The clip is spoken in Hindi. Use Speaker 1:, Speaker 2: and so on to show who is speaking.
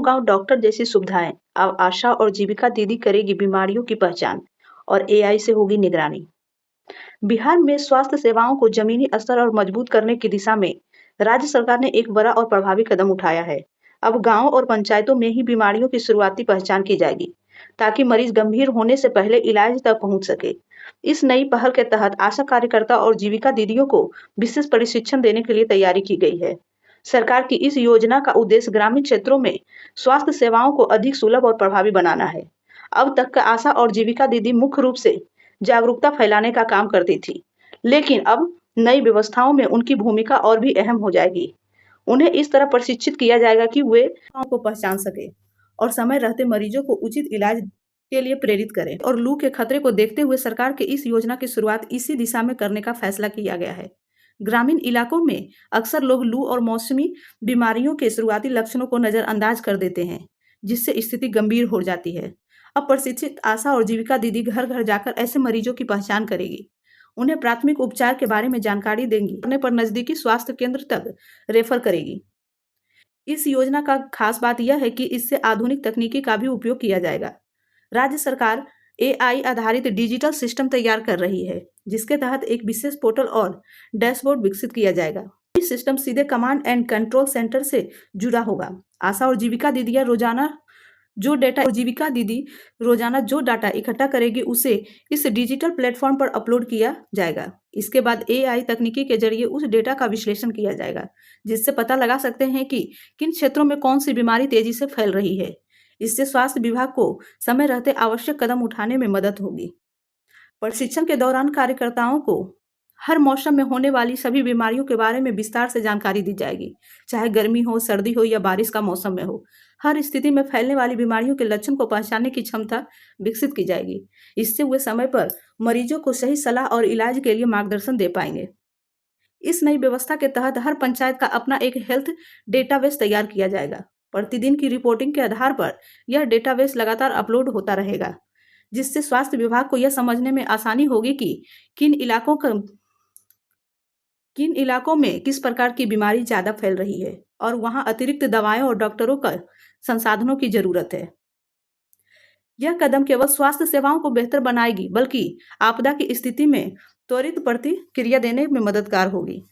Speaker 1: गांव डॉक्टर जैसी सुविधाएं अब आशा और जीविका दीदी करेगी बीमारियों की पहचान और एआई से होगी निगरानी। बिहार में स्वास्थ्य सेवाओं को जमीनी स्तर और मजबूत करने की दिशा में राज्य सरकार ने एक बड़ा और प्रभावी कदम उठाया है। अब गांव और पंचायतों में ही बीमारियों की शुरुआती पहचान की जाएगी, ताकि मरीज गंभीर होने से पहले इलाज तक पहुंच सके। इस नई पहल के तहत आशा कार्यकर्ता और जीविका दीदियों को विशेष प्रशिक्षण देने के लिए तैयारी की गई है। सरकार की इस योजना का उद्देश्य ग्रामीण क्षेत्रों में स्वास्थ्य सेवाओं को अधिक सुलभ और प्रभावी बनाना है। अब तक का आशा और जीविका दीदी मुख्य रूप से जागरूकता फैलाने का काम करती थी, लेकिन अब नई व्यवस्थाओं में उनकी भूमिका और भी अहम हो जाएगी। उन्हें इस तरह प्रशिक्षित किया जाएगा कि वे को पहचान सके और समय रहते मरीजों को उचित इलाज के लिए प्रेरित करें। और लू के खतरे को देखते हुए सरकार के इस योजना की शुरुआत इसी दिशा में करने का फैसला किया गया है। ग्रामीण इलाकों में अक्सर लोग लू और मौसमी बीमारियों के शुरुआती लक्षणों को नजरअंदाज कर देते हैं, जिससे स्थिति गंभीर हो जाती है। अब प्रशिक्षित आशा और जीविका दीदी घर घर जाकर ऐसे मरीजों की पहचान करेगी, उन्हें प्राथमिक उपचार के बारे में जानकारी देंगी, करने पर नजदीकी स्वास्थ्य केंद्र तक रेफर करेगी। इस योजना का खास बात यह है कि इससे आधुनिक तकनीकी का भी उपयोग किया जाएगा। राज्य सरकार एआई आधारित डिजिटल सिस्टम तैयार कर रही है, जिसके तहत एक विशेष पोर्टल और डैशबोर्ड विकसित किया जाएगा। ये सिस्टम सीधे कमांड एंड कंट्रोल सेंटर से जुड़ा होगा। आशा और जीविका दीदियां रोजाना जो डाटा इकट्ठा करेगी उसे इस डिजिटल प्लेटफॉर्म पर अपलोड किया जाएगा। इसके बाद एआई तकनीकी के जरिए उस डेटा का विश्लेषण किया जाएगा, जिससे पता लगा सकते हैं कि किन क्षेत्रों में कौन सी बीमारी तेजी से फैल रही है। इससे स्वास्थ्य विभाग को समय रहते आवश्यक कदम उठाने में मदद होगी। प्रशिक्षण के दौरान कार्यकर्ताओं को हर मौसम में होने वाली सभी बीमारियों के बारे में विस्तार से जानकारी दी जाएगी, चाहे गर्मी हो, सर्दी हो या बारिश का मौसम में हो। हर स्थिति में फैलने वाली बीमारियों के लक्षण को पहचानने की क्षमता विकसित की जाएगी। इससे वे समय पर मरीजों को सही सलाह और इलाज के लिए मार्गदर्शन दे पाएंगे। इस नई व्यवस्था के तहत हर पंचायत का अपना एक हेल्थ डेटाबेस तैयार किया जाएगा। प्रतिदिन की रिपोर्टिंग के आधार पर यह डेटाबेस लगातार अपलोड होता रहेगा, जिससे स्वास्थ्य विभाग को यह समझने में आसानी होगी कि किन इलाकों में किस प्रकार की बीमारी ज्यादा फैल रही है और वहां अतिरिक्त दवाओं और डॉक्टरों का संसाधनों की जरूरत है। यह कदम केवल स्वास्थ्य सेवाओं को बेहतर बनाएगी, बल्कि आपदा की स्थिति में त्वरित प्रतिक्रिया देने में मददगार होगी।